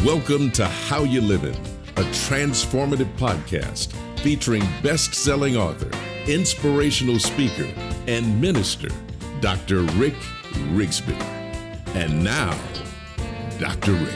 Welcome to How You Livin', a transformative podcast featuring best-selling author, inspirational speaker, and minister, Dr. Rick Rigsby. And now, Dr. Rick.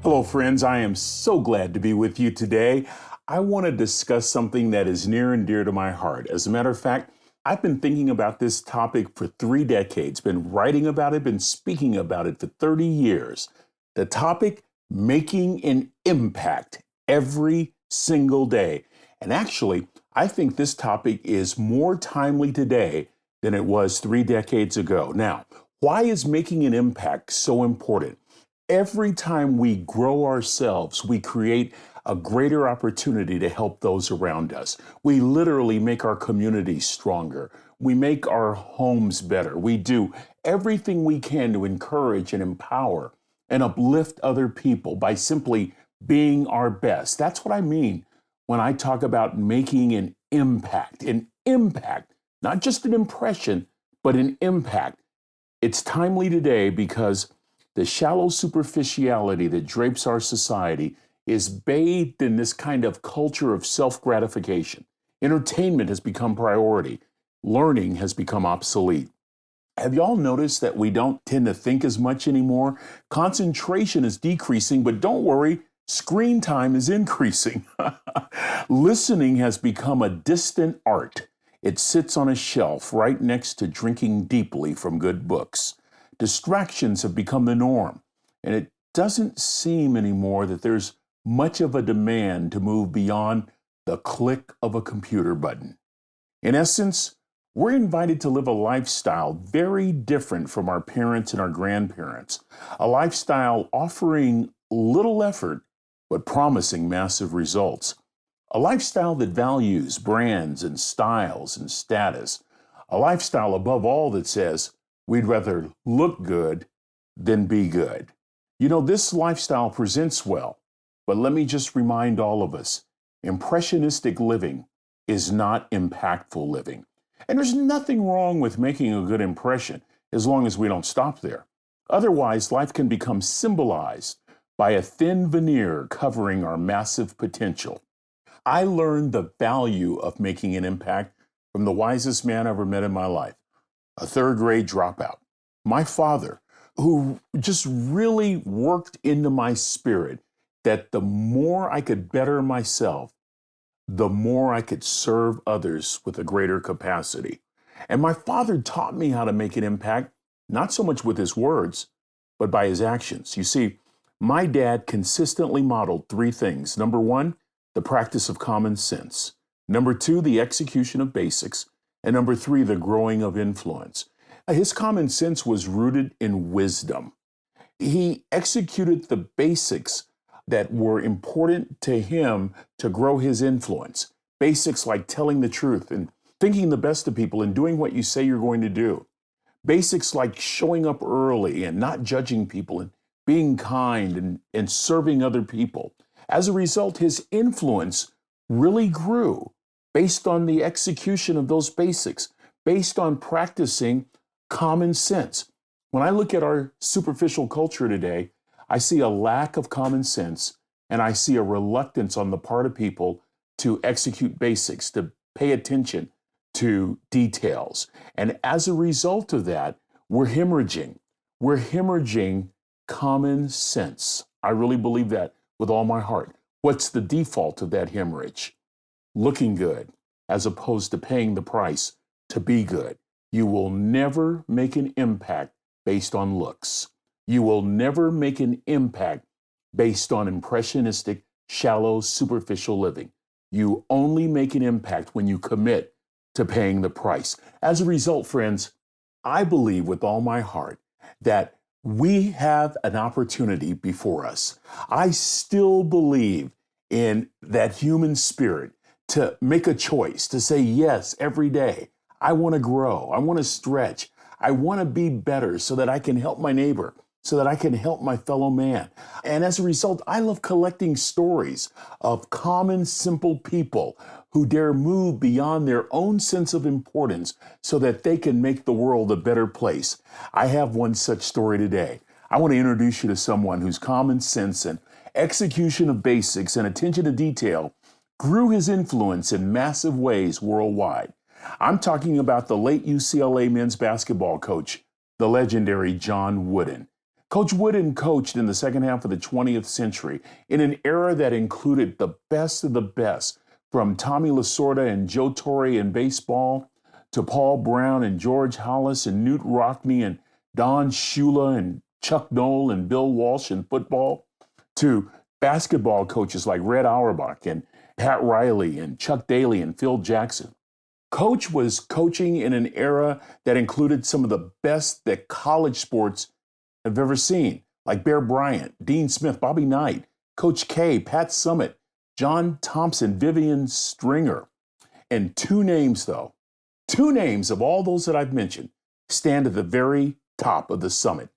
Hello, friends. I am so glad to be with you today. I want to discuss something that is near and dear to my heart. As a matter of fact, I've been thinking about this topic for 3 decades, been writing about it, been speaking about it for 30 years. The topic, making an impact every single day. And actually, I think this topic is more timely today than it was 3 decades ago. Now, why is making an impact so important? Every time we grow ourselves, we create a greater opportunity to help those around us. We literally make our communities stronger. We make our homes better. We do everything we can to encourage and empower and uplift other people by simply being our best. That's what I mean when I talk about making an impact, not just an impression, but an impact. It's timely today because the shallow superficiality that drapes our society is bathed in this kind of culture of self-gratification. Entertainment has become priority. Learning has become obsolete. Have y'all noticed that we don't tend to think as much anymore? Concentration is decreasing, but don't worry, screen time is increasing. Listening has become a distant art. It sits on a shelf right next to drinking deeply from good books. Distractions have become the norm, and it doesn't seem anymore that there's much of a demand to move beyond the click of a computer button. In essence, we're invited to live a lifestyle very different from our parents and our grandparents, a lifestyle offering little effort but promising massive results, a lifestyle that values brands and styles and status, a lifestyle above all that says we'd rather look good than be good. You know, this lifestyle presents well, but let me just remind all of us, impressionistic living is not impactful living. And there's nothing wrong with making a good impression as long as we don't stop there. Otherwise, life can become symbolized by a thin veneer covering our massive potential. I learned the value of making an impact from the wisest man I ever met in my life, a third-grade dropout. My father, who just really worked into my spirit that the more I could better myself, the more I could serve others with a greater capacity. And my father taught me how to make an impact, not so much with his words, but by his actions. You see, my dad consistently modeled 3 things. Number 1, the practice of common sense. Number 2, the execution of basics. And number 3, the growing of influence. His common sense was rooted in wisdom. He executed the basics that were important to him to grow his influence. Basics like telling the truth and thinking the best of people and doing what you say you're going to do. Basics like showing up early and not judging people and being kind and serving other people. As a result, his influence really grew based on the execution of those basics, based on practicing common sense. When I look at our superficial culture today, I see a lack of common sense, and I see a reluctance on the part of people to execute basics, to pay attention to details. And as a result of that, we're hemorrhaging. We're hemorrhaging common sense. I really believe that with all my heart. What's the default of that hemorrhage? Looking good, as opposed to paying the price to be good. You will never make an impact based on looks. You will never make an impact based on impressionistic, shallow, superficial living. You only make an impact when you commit to paying the price. As a result, friends, I believe with all my heart that we have an opportunity before us. I still believe in that human spirit to make a choice, to say yes every day. I want to grow. I want to stretch. I want to be better so that I can help my neighbor. so that I can help my fellow man. And as a result, I love collecting stories of common, simple people who dare move beyond their own sense of importance so that they can make the world a better place. I have one such story today. I want to introduce you to someone whose common sense and execution of basics and attention to detail grew his influence in massive ways worldwide. I'm talking about the late UCLA men's basketball coach, the legendary John Wooden. Coach Wooden coached in the second half of the 20th century in an era that included the best of the best, from Tommy Lasorda and Joe Torre in baseball to Paul Brown and George Hollis and Newt Rockne and Don Shula and Chuck Noll and Bill Walsh in football, to basketball coaches like Red Auerbach and Pat Riley and Chuck Daly and Phil Jackson. Coach was coaching in an era that included some of the best that college sports have ever seen, like Bear Bryant, Dean Smith, Bobby Knight, Coach K, Pat Summitt, John Thompson, Vivian Stringer. And two names of all those that I've mentioned, stand at the very top of the summit.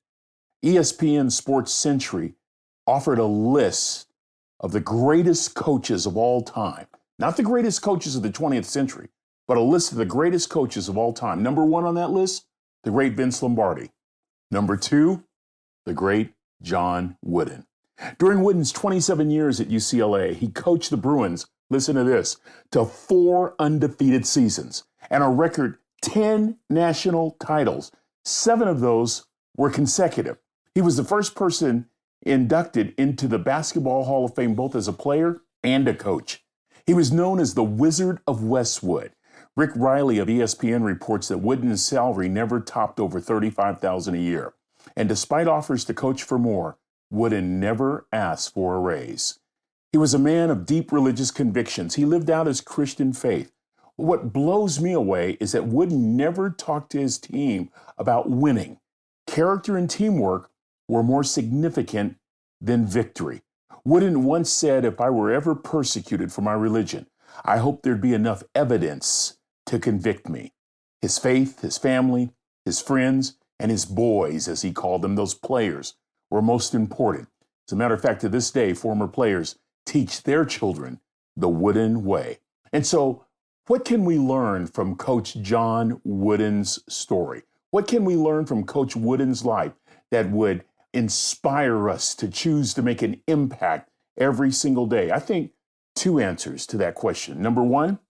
ESPN Sports Century offered a list of the greatest coaches of all time. Not the greatest coaches of the 20th century, but a list of the greatest coaches of all time. Number one on that list, the great Vince Lombardi. Number two, the great John Wooden. During Wooden's 27 years at UCLA, he coached the Bruins, listen to this, to 4 undefeated seasons and a record 10 national titles. 7 of those were consecutive. He was the first person inducted into the Basketball Hall of Fame, both as a player and a coach. He was known as the Wizard of Westwood. Rick Riley of ESPN reports that Wooden's salary never topped over $35,000 a year. And despite offers to coach for more, Wooden never asked for a raise. He was a man of deep religious convictions. He lived out his Christian faith. What blows me away is that Wooden never talked to his team about winning. Character and teamwork were more significant than victory. Wooden once said, "If I were ever persecuted for my religion, I hope there'd be enough evidence to convict me." His faith, his family, his friends, and his boys, as he called them, those players, were most important. As a matter of fact, to this day, former players teach their children the Wooden way. And so, what can we learn from Coach John Wooden's story? What can we learn from Coach Wooden's life that would inspire us to choose to make an impact every single day? I think 2 answers to that question. Number 1,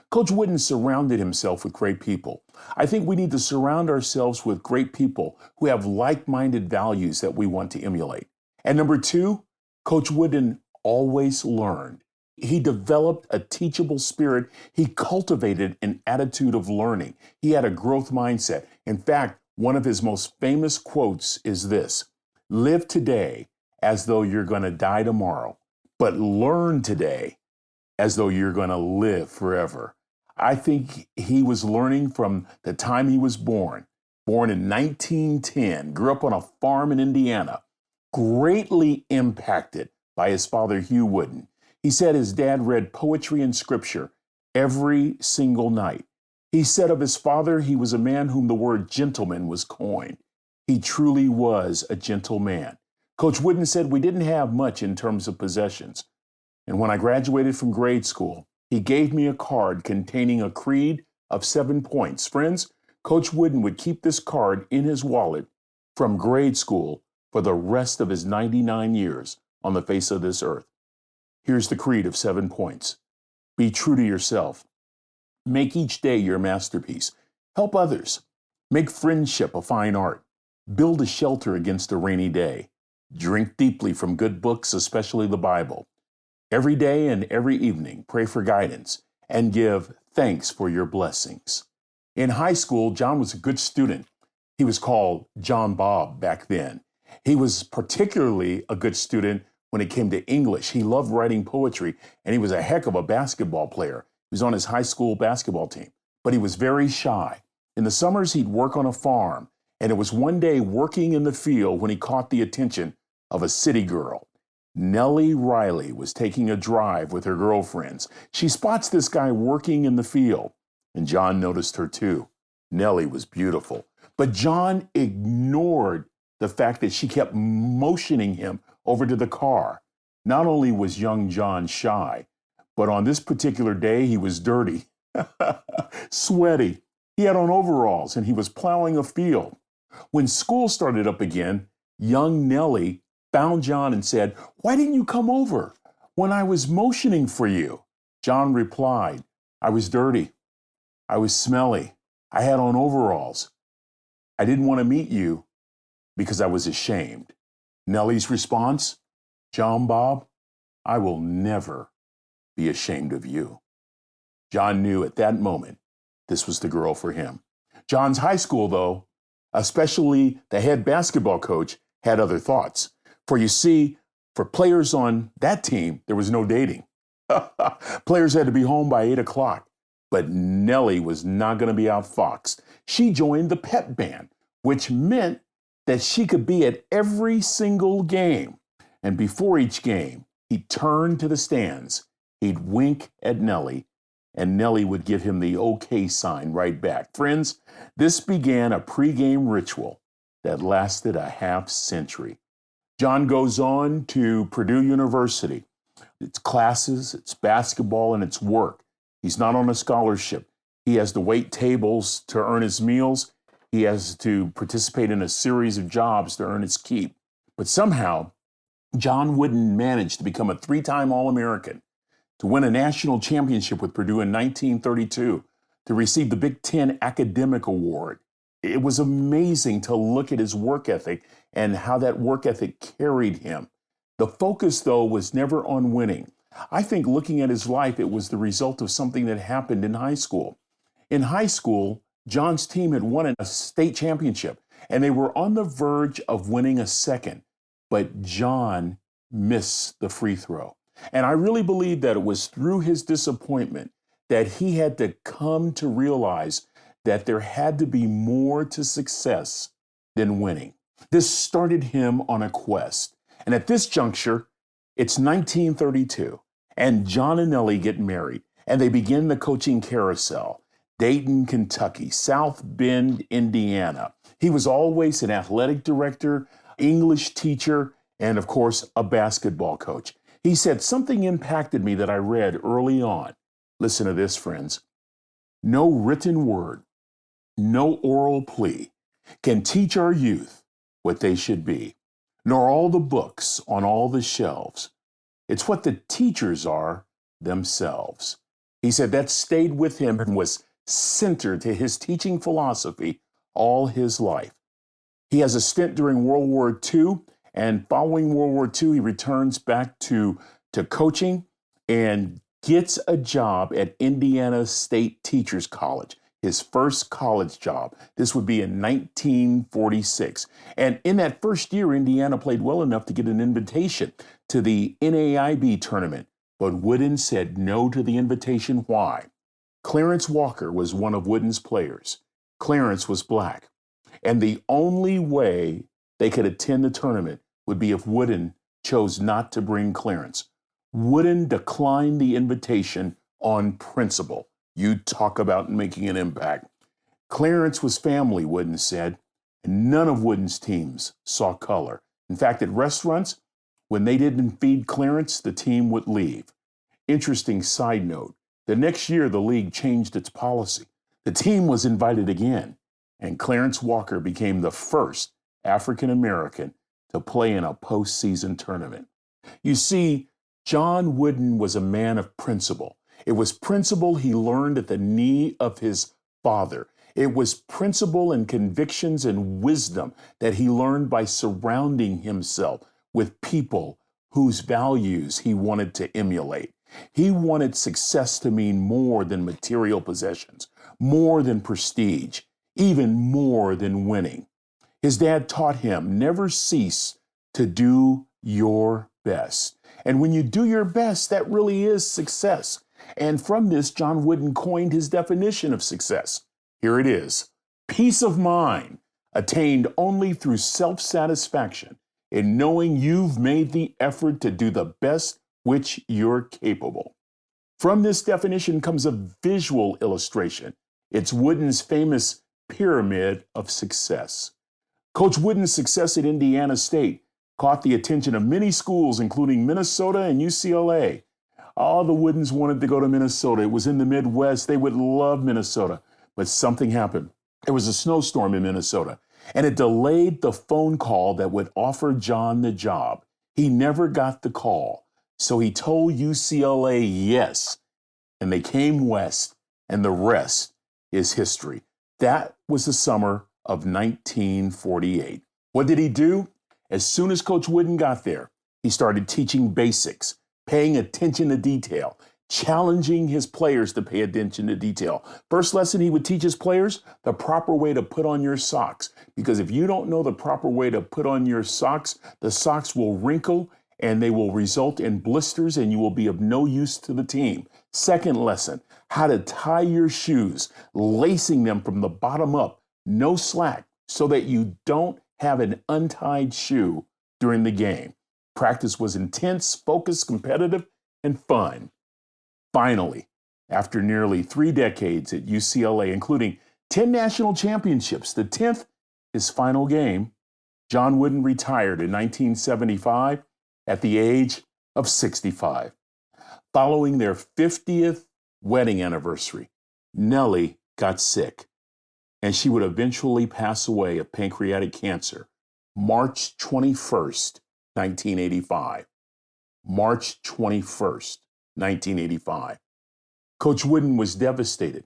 Coach Wooden surrounded himself with great people. I think we need to surround ourselves with great people who have like-minded values that we want to emulate. And number 2, Coach Wooden always learned. He developed a teachable spirit. He cultivated an attitude of learning. He had a growth mindset. In fact, one of his most famous quotes is this: "Live today as though you're going to die tomorrow, but learn today as though you're going to live forever." I think he was learning from the time he was born in 1910, grew up on a farm in Indiana, greatly impacted by his father, Hugh Wooden. He said his dad read poetry and scripture every single night. He said of his father, he was a man whom the word gentleman was coined. He truly was a gentle man. Coach Wooden said we didn't have much in terms of possessions. And when I graduated from grade school, he gave me a card containing a creed of 7 points. Friends, Coach Wooden would keep this card in his wallet from grade school for the rest of his 99 years on the face of this earth. Here's the creed of 7 points. Be true to yourself. Make each day your masterpiece. Help others. Make friendship a fine art. Build a shelter against a rainy day. Drink deeply from good books, especially the Bible. Every day and every evening, pray for guidance and give thanks for your blessings. In high school, John was a good student. He was called John Bob back then. He was particularly a good student when it came to English. He loved writing poetry, and he was a heck of a basketball player. He was on his high school basketball team, but he was very shy. In the summers, he'd work on a farm, and it was one day working in the field when he caught the attention of a city girl. Nellie Riley was taking a drive with her girlfriends. She spots this guy working in the field, and John noticed her too. Nellie was beautiful, but John ignored the fact that she kept motioning him over to the car. Not only was young John shy, but on this particular day, he was dirty, sweaty. He had on overalls and he was plowing a field. When school started up again, young Nellie found John and said, "Why didn't you come over when I was motioning for you?" John replied, "I was dirty. I was smelly. I had on overalls. I didn't want to meet you because I was ashamed." Nellie's response, "John Bob, I will never be ashamed of you." John knew at that moment this was the girl for him. John's high school, though, especially the head basketball coach, had other thoughts. For you see, for players on that team, there was no dating. Players had to be home by 8 o'clock. But Nellie was not going to be outfoxed. She joined the pep band, which meant that she could be at every single game. And before each game, he'd turn to the stands, he'd wink at Nellie, and Nellie would give him the okay sign right back. Friends, this began a pregame ritual that lasted a half century. John goes on to Purdue University. It's classes, it's basketball, and it's work. He's not on a scholarship. He has to wait tables to earn his meals. He has to participate in a series of jobs to earn his keep. But somehow, John Wooden managed to become a 3-time All-American, to win a national championship with Purdue in 1932, to receive the Big Ten Academic Award. It was amazing to look at his work ethic and how that work ethic carried him. The focus, though, was never on winning. I think looking at his life, it was the result of something that happened in high school. In high school, John's team had won a state championship, and they were on the verge of winning a second. But John missed the free throw. And I really believe that it was through his disappointment that he had to come to realize that there had to be more to success than winning. This started him on a quest. And at this juncture, it's 1932, and John and Nellie get married, and they begin the coaching carousel. Dayton, Kentucky, South Bend, Indiana. He was always an athletic director, English teacher, and of course, a basketball coach. He said, "Something impacted me that I read early on." Listen to this, friends. "No written word, no oral plea can teach our youth what they should be, nor all the books on all the shelves. It's what the teachers are themselves." He said that stayed with him and was centered to his teaching philosophy all his life. He has a stint during World War II, and following World War II, he returns back to coaching and gets a job at Indiana State Teachers College, his first college job. This would be in 1946. And in that first year, Indiana played well enough to get an invitation to the NAIB tournament. But Wooden said no to the invitation. Why? Clarence Walker was one of Wooden's players. Clarence was black. And the only way they could attend the tournament would be if Wooden chose not to bring Clarence. Wooden declined the invitation on principle. You talk about making an impact. Clarence was family, Wooden said, and none of Wooden's teams saw color. In fact, at restaurants, when they didn't feed Clarence, the team would leave. Interesting side note, the next year the league changed its policy. The team was invited again, and Clarence Walker became the first African American to play in a postseason tournament. You see, John Wooden was a man of principle. It was principle he learned at the knee of his father. It was principle and convictions and wisdom that he learned by surrounding himself with people whose values he wanted to emulate. He wanted success to mean more than material possessions, more than prestige, even more than winning. His dad taught him, never cease to do your best. And when you do your best, that really is success. And from this, John Wooden coined his definition of success. Here it is. Peace of mind attained only through self-satisfaction in knowing you've made the effort to do the best which you're capable. From this definition comes a visual illustration. It's Wooden's famous pyramid of success. Coach Wooden's success at Indiana State caught the attention of many schools, including Minnesota and UCLA. All the Woodens wanted to go to Minnesota. It was in the Midwest. They would love Minnesota. But something happened. There was a snowstorm in Minnesota, and it delayed the phone call that would offer John the job. He never got the call. So he told UCLA yes, and they came west, and the rest is history. That was the summer of 1948. What did he do? As soon as Coach Wooden got there, he started teaching basics, paying attention to detail, challenging his players to pay attention to detail. First lesson he would teach his players, the proper way to put on your socks. Because if you don't know the proper way to put on your socks, the socks will wrinkle and they will result in blisters and you will be of no use to the team. Second lesson, how to tie your shoes, lacing them from the bottom up, no slack, so that you don't have an untied shoe during the game. Practice was intense, focused, competitive, and fun. Finally, after nearly 3 decades at UCLA, including 10 national championships, the 10th, his final game, John Wooden retired in 1975 at the age of 65. Following their 50th wedding anniversary, Nellie got sick, and she would eventually pass away of pancreatic cancer, March 21st, 1985. March 21st, 1985. Coach Wooden was devastated.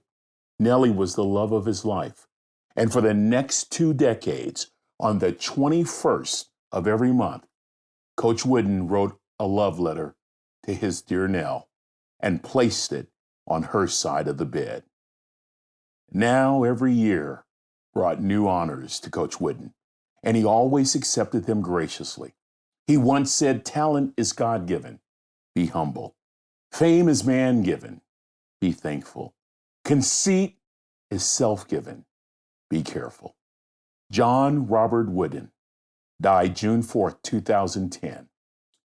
Nellie was the love of his life. And for the next 2 decades, on the 21st of every month, Coach Wooden wrote a love letter to his dear Nell and placed it on her side of the bed. Now, every year brought new honors to Coach Wooden, and he always accepted them graciously. He once said, "Talent is God-given. Be humble. Fame is man-given. Be thankful. Conceit is self-given. Be careful." John Robert Wooden died June 4th, 2010.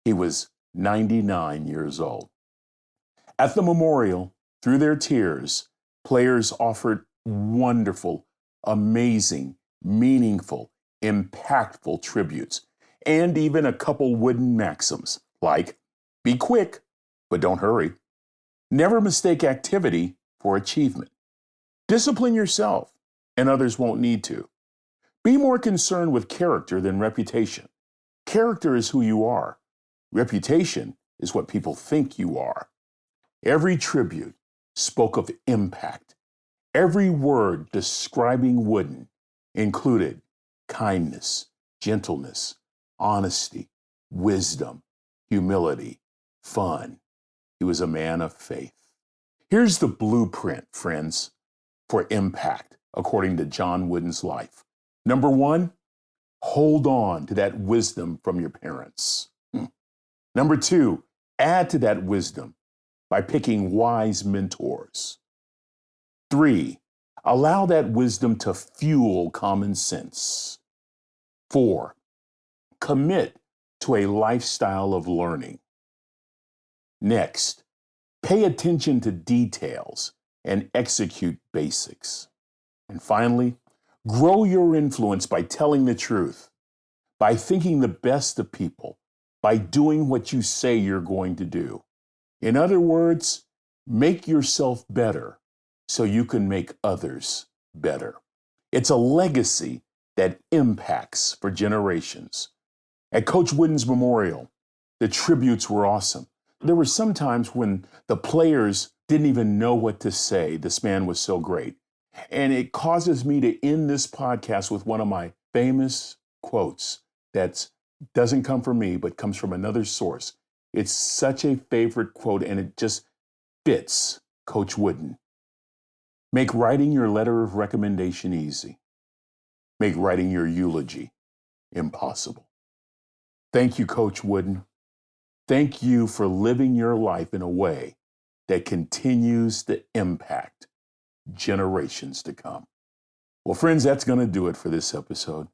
He was 99 years old. At the memorial, through their tears, players offered wonderful, amazing, meaningful, impactful tributes, and even a couple Wooden maxims like, be quick, but don't hurry. Never mistake activity for achievement. Discipline yourself, and others won't need to. Be more concerned with character than reputation. Character is who you are. Reputation is what people think you are. Every tribute spoke of impact. Every word describing Wooden included kindness, gentleness, honesty, wisdom, humility, fun. He was a man of faith. Here's the blueprint, friends, for impact, according to John Wooden's life. Number 1, hold on to that wisdom from your parents. Number 2, add to that wisdom by picking wise mentors. 3, allow that wisdom to fuel common sense. 4, commit to a lifestyle of learning. Next, pay attention to details and execute basics. And finally, grow your influence by telling the truth, by thinking the best of people, by doing what you say you're going to do. In other words, make yourself better so you can make others better. It's a legacy that impacts for generations. At Coach Wooden's memorial, the tributes were awesome. There were some times when the players didn't even know what to say. This man was so great. And it causes me to end this podcast with one of my famous quotes that doesn't come from me, but comes from another source. It's such a favorite quote, and it just fits Coach Wooden. Make writing your letter of recommendation easy. Make writing your eulogy impossible. Thank you, Coach Wooden. Thank you for living your life in a way that continues to impact generations to come. Well, friends, that's going to do it for this episode.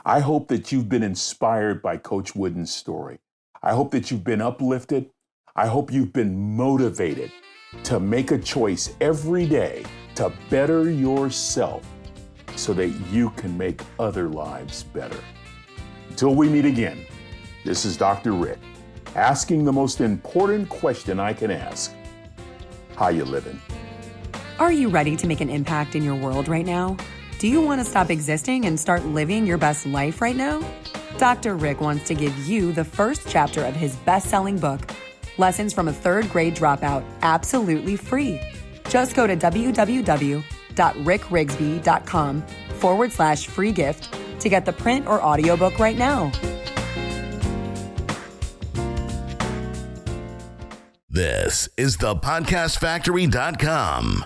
I hope that you've been inspired by Coach Wooden's story. I hope that you've been uplifted. I hope you've been motivated to make a choice every day to better yourself so that you can make other lives better. Until we meet again, this is Dr. Rick, asking the most important question I can ask. How you living? Are you ready to make an impact in your world right now? Do you want to stop existing and start living your best life right now? Dr. Rick wants to give you the first chapter of his best-selling book, Lessons from a Third Grade Dropout, absolutely free. Just go to www.rickrigsby.com/free gift to get the print or audiobook right now. This is thepodcastfactory.com.